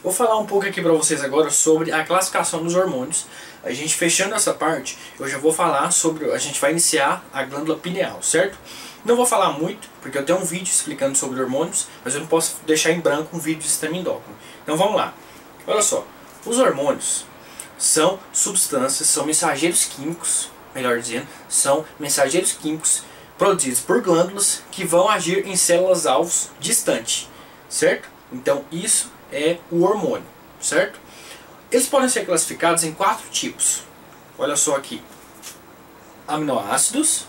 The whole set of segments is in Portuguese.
Vou falar um pouco aqui para vocês agora sobre a classificação dos hormônios. A gente fechando essa parte, eu já vou falar sobre, a gente vai iniciar a glândula pineal, certo? Não vou falar muito, porque eu tenho um vídeo explicando sobre hormônios, mas eu não posso deixar em branco um vídeo de sistema endócrino. Então vamos lá. Olha só, os hormônios são substâncias, são mensageiros químicos, melhor dizendo, são mensageiros químicos produzidos por glândulas que vão agir em células-alvos distantes, certo? Então isso é o hormônio, certo? Eles podem ser classificados em 4 tipos. Olha só aqui: aminoácidos,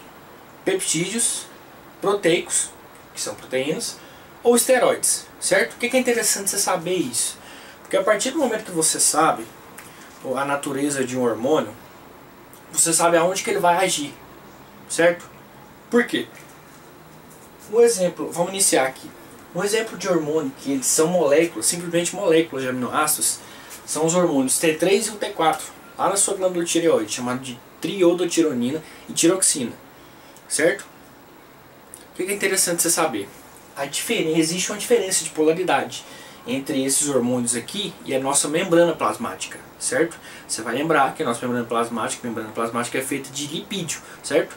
peptídeos, proteicos, que são proteínas, ou esteroides, certo? O que é interessante você saber isso? Porque a partir do momento que você sabe a natureza de um hormônio, você sabe aonde que ele vai agir, certo? Por quê? Um exemplo, vamos iniciar aqui. Um exemplo de hormônio que eles são moléculas, simplesmente moléculas de aminoácidos, são os hormônios T3 e o T4, lá na sua glândula tireoide, chamado de triodotironina e tiroxina, certo? O que é interessante você saber? Existe uma diferença de polaridade entre esses hormônios aqui e a nossa membrana plasmática, certo? Você vai lembrar que a nossa membrana plasmática é feita de lipídio, certo?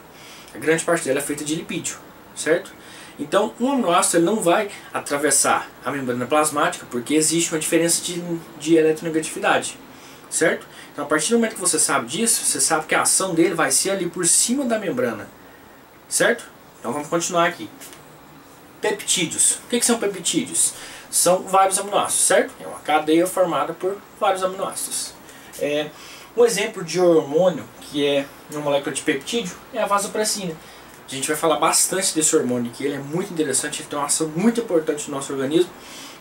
A grande parte dela é feita de lipídio, certo? Então, um aminoácido ele não vai atravessar a membrana plasmática porque existe uma diferença de eletronegatividade, certo? Então, a partir do momento que você sabe disso, você sabe que a ação dele vai ser ali por cima da membrana, certo? Então, vamos continuar aqui. Peptídeos. O que são peptídeos? São vários aminoácidos, certo? É uma cadeia formada por vários aminoácidos. Um exemplo de hormônio que é uma molécula de peptídeo é a vasopressina. A gente vai falar bastante desse hormônio, que ele é muito interessante, ele tem uma ação muito importante no nosso organismo,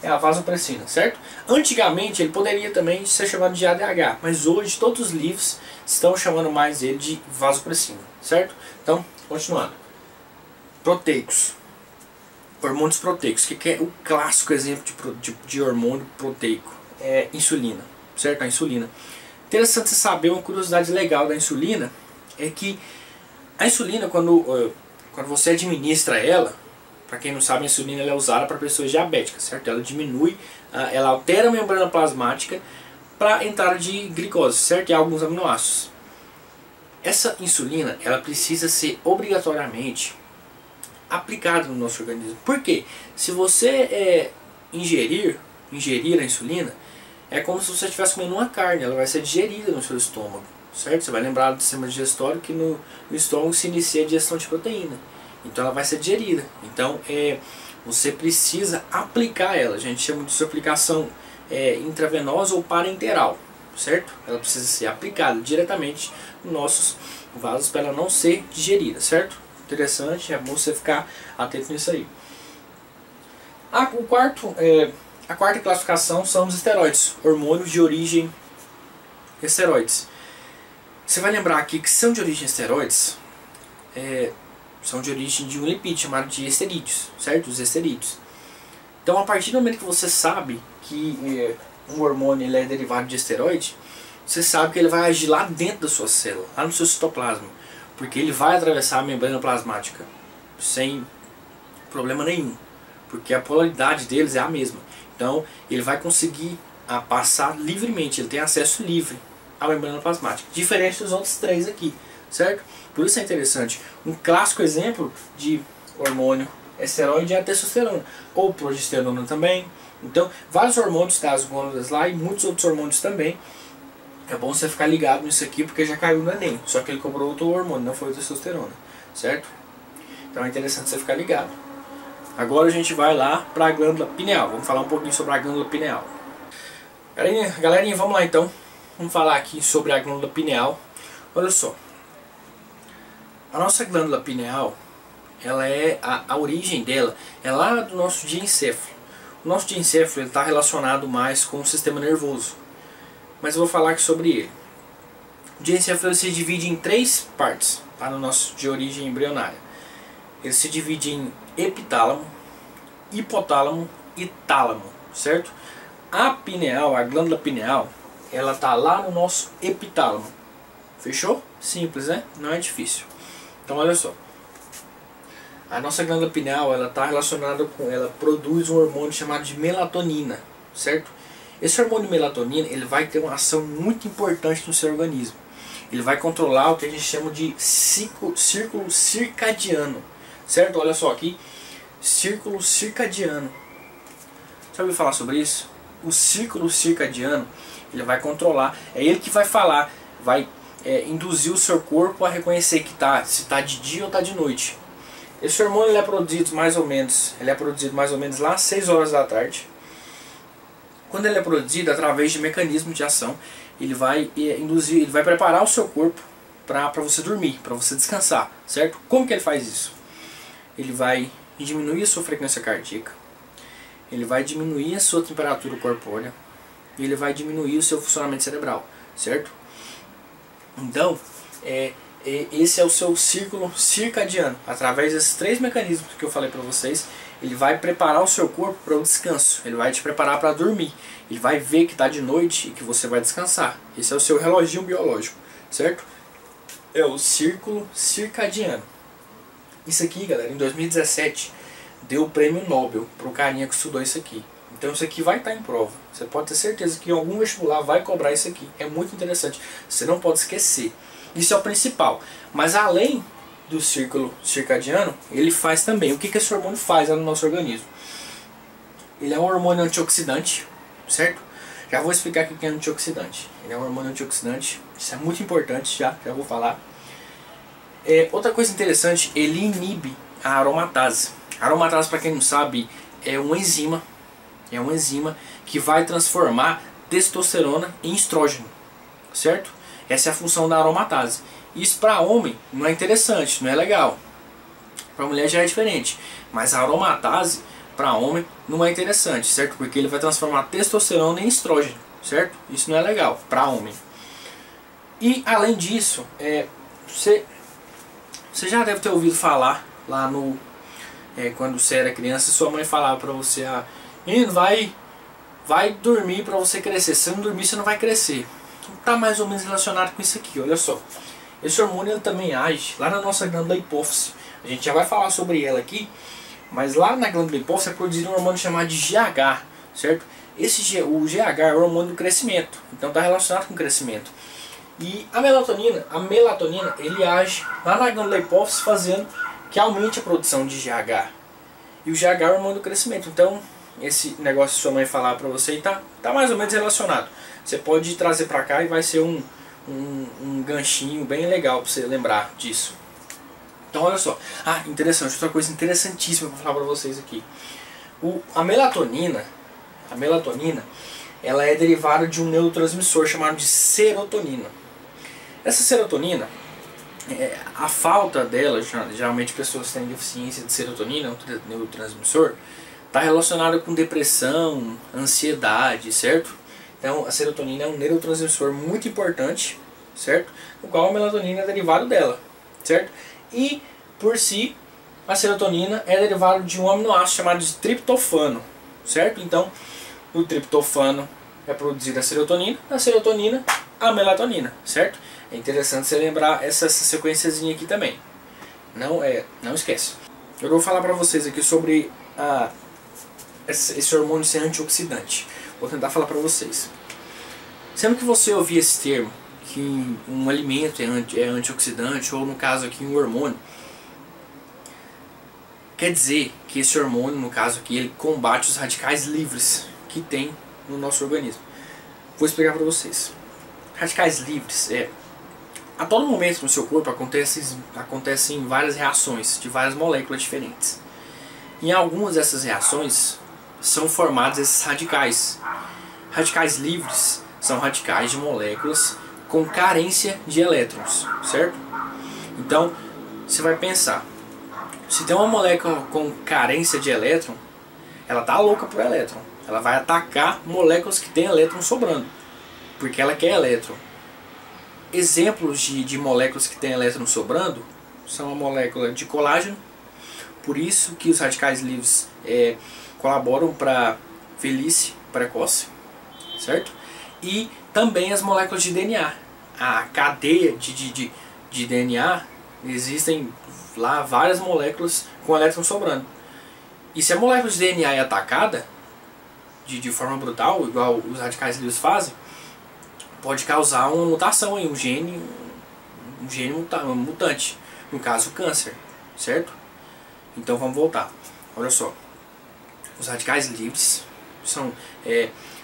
é a vasopressina, certo? Antigamente ele poderia também ser chamado de ADH, mas hoje todos os livros estão chamando mais ele de vasopressina, certo? Então, continuando. Proteicos. Hormônios proteicos. O que é o clássico exemplo de hormônio proteico? É insulina, certo? A insulina. Interessante você saber, uma curiosidade legal da insulina é que a insulina, quando você administra ela, para quem não sabe, a insulina ela é usada para pessoas diabéticas, certo? Ela diminui, ela altera a membrana plasmática para entrada de glicose, certo? E alguns aminoácidos. Essa insulina, ela precisa ser obrigatoriamente aplicada no nosso organismo. Por quê? Se você ingerir a insulina, é como se você estivesse comendo uma carne, ela vai ser digerida no seu estômago, certo? Você vai lembrar do sistema digestório que no estômago se inicia a digestão de proteína. Então ela vai ser digerida. Então você precisa aplicar ela. A gente chama de aplicação intravenosa ou parenteral, certo? Ela precisa ser aplicada diretamente nos nossos vasos para ela não ser digerida, certo? Interessante, é bom você ficar atento nisso aí. A quarta classificação são os esteroides, hormônios de origem esteroides. Você vai lembrar aqui que são de origem esteroides, são de origem de um lipídio chamado de esterídeos, certo? Os esterídeos. Então, a partir do momento que você sabe que um hormônio ele é derivado de esteroide, você sabe que ele vai agir lá dentro da sua célula, lá no seu citoplasma, porque ele vai atravessar a membrana plasmática sem problema nenhum, porque a polaridade deles é a mesma. Então, ele vai conseguir passar livremente, ele tem acesso livre à membrana plasmática, diferente dos outros 3 aqui, certo? Por isso é interessante. Um clássico exemplo de hormônio esteroide é a testosterona, ou progesterona também. Então, vários hormônios das glândulas lá e muitos outros hormônios também. É bom você ficar ligado nisso aqui porque já caiu no Enem, só que ele cobrou outro hormônio, não foi a testosterona, certo? Então é interessante você ficar ligado. Agora a gente vai lá para a glândula pineal. Vamos falar um pouquinho sobre a glândula pineal. Galerinha, vamos lá então. Vamos falar aqui sobre a glândula pineal. Olha só. A nossa glândula pineal, ela a origem dela é lá do nosso diencéfalo. O nosso diencéfalo está relacionado mais com o sistema nervoso. Mas eu vou falar aqui sobre ele. O diencéfalo se divide em 3 partes, tá? No nosso de origem embrionária. Ele se divide em epitálamo, hipotálamo e tálamo, certo? A pineal, a glândula pineal, ela está lá no nosso epitálamo. Fechou? Simples, né? Não é difícil. Então olha só. A nossa glândula pineal, ela está relacionada com, ela produz um hormônio chamado de melatonina, certo? Esse hormônio melatonina, ele vai ter uma ação muito importante no seu organismo. Ele vai controlar o que a gente chama de círculo circadiano, certo? Olha só aqui, círculo circadiano. Já ouviu falar sobre isso? O círculo circadiano, ele vai controlar, é ele que vai falar, vai induzir o seu corpo a reconhecer que se está de dia ou está de noite. Esse hormônio ele é produzido mais ou menos lá às 6 horas da tarde. Quando ele é produzido através de mecanismos de ação, ele vai induzir, ele vai preparar o seu corpo para você dormir, para você descansar, certo? Como que ele faz isso? Ele vai diminuir a sua frequência cardíaca, ele vai diminuir a sua temperatura corpórea e ele vai diminuir o seu funcionamento cerebral, certo? Então, esse é o seu círculo circadiano. Através desses 3 mecanismos que eu falei para vocês, ele vai preparar o seu corpo para o descanso, ele vai te preparar para dormir, ele vai ver que está de noite e que você vai descansar. Esse é o seu reloginho biológico, certo? É o círculo circadiano. Isso aqui, galera, em 2017 deu o prêmio Nobel para o carinha que estudou isso aqui. Então isso aqui vai estar em prova. Você pode ter certeza que em algum vestibular vai cobrar isso aqui. É muito interessante. Você não pode esquecer. Isso é o principal. Mas além do círculo circadiano, ele faz também. O que esse hormônio faz no nosso organismo? Ele é um hormônio antioxidante, certo? Já vou explicar o que é antioxidante. Ele é um hormônio antioxidante. Isso é muito importante, já vou falar. Outra coisa interessante, ele inibe a aromatase. A aromatase, para quem não sabe, é uma enzima. É uma enzima que vai transformar testosterona em estrógeno, certo? Essa é a função da aromatase. Isso para homem não é interessante, não é legal. Para mulher já é diferente. Mas a aromatase para homem não é interessante, certo? Porque ele vai transformar testosterona em estrógeno, certo? Isso não é legal para homem. E além disso, você já deve ter ouvido falar lá no quando você era criança, sua mãe falava para você: menino, vai dormir para você crescer. Se você não dormir, você não vai crescer. Está mais ou menos relacionado com isso aqui, olha só. Esse hormônio ele também age lá na nossa glândula hipófise. A gente já vai falar sobre ela aqui, mas lá na glândula hipófise é produzido um hormônio chamado de GH, certo? O GH é o hormônio do crescimento, então está relacionado com o crescimento. E a melatonina, ele age lá na glândula hipófise fazendo que aumente a produção de GH. E o GH é o hormônio do crescimento, então esse negócio que sua mãe falar para você tá mais ou menos relacionado. Você pode trazer para cá e vai ser um ganchinho bem legal para você lembrar disso. Então olha só, interessante, outra coisa interessantíssima para falar para vocês aqui. A melatonina, ela é derivada de um neurotransmissor chamado de serotonina. Essa serotonina, a falta dela, geralmente pessoas têm deficiência de serotonina, um neurotransmissor, está relacionada com depressão, ansiedade, certo? Então a serotonina é um neurotransmissor muito importante, certo? O qual a melatonina é derivado dela, certo? E por si, a serotonina é derivado de um aminoácido chamado de triptofano, certo? Então, no triptofano é produzida a serotonina, a melatonina, certo? É interessante você lembrar essa sequenciazinha aqui também. Não esquece. Eu vou falar para vocês aqui sobre esse hormônio ser antioxidante. Vou tentar falar para vocês. Sempre que você ouvir esse termo, que um alimento é antioxidante, ou no caso aqui um hormônio, quer dizer que esse hormônio, no caso aqui, ele combate os radicais livres que tem no nosso organismo. Vou explicar para vocês. Radicais livres a todo momento no seu corpo acontecem várias reações de várias moléculas diferentes. Em algumas dessas reações são formados esses radicais. Radicais livres são radicais de moléculas com carência de elétrons, certo? Então, você vai pensar, se tem uma molécula com carência de elétron, ela tá louca por elétron. Ela vai atacar moléculas que têm elétron sobrando, porque ela quer elétron. Exemplos de moléculas que têm elétron sobrando são a molécula de colágeno, por isso que os radicais livres colaboram para velhice precoce, certo? E também as moléculas de DNA. A cadeia de DNA, existem lá várias moléculas com elétron sobrando. E se a molécula de DNA é atacada, de forma brutal, igual os radicais livres fazem, pode causar uma mutação em um gene mutante, no caso o câncer, certo? Então vamos voltar. Olha só, os radicais livres são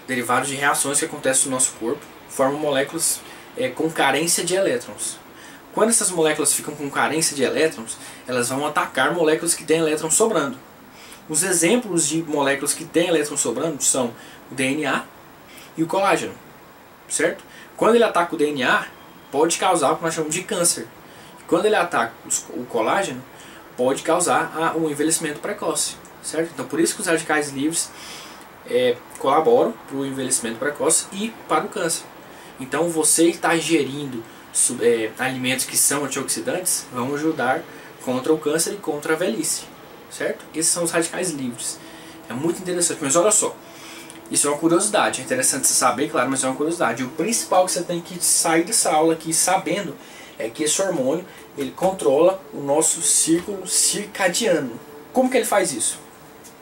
derivados de reações que acontecem no nosso corpo, formam moléculas com carência de elétrons. Quando essas moléculas ficam com carência de elétrons, elas vão atacar moléculas que têm elétrons sobrando. Os exemplos de moléculas que têm elétrons sobrando são o DNA e o colágeno, certo? Quando ele ataca o DNA, pode causar o que nós chamamos de câncer. E quando ele ataca o colágeno, pode causar um envelhecimento precoce, certo? Então por isso que os radicais livres colaboram para o envelhecimento precoce e para o câncer. Então você está ingerindo alimentos que são antioxidantes vão ajudar contra o câncer e contra a velhice, certo? Esses são os radicais livres. É muito interessante, mas olha só, isso é uma curiosidade, é interessante você saber, claro, mas é uma curiosidade. O principal que você tem que sair dessa aula aqui sabendo é que esse hormônio, ele controla o nosso círculo circadiano. Como que ele faz isso?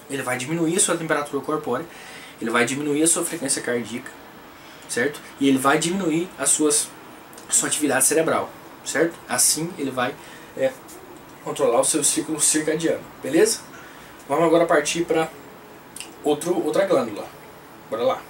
Ele vai diminuir a sua temperatura corpórea, ele vai diminuir a sua frequência cardíaca, certo? E ele vai diminuir a sua atividade cerebral, certo? Assim ele vai controlar o seu ciclo circadiano, beleza? Vamos agora partir para outra glândula. Bora lá.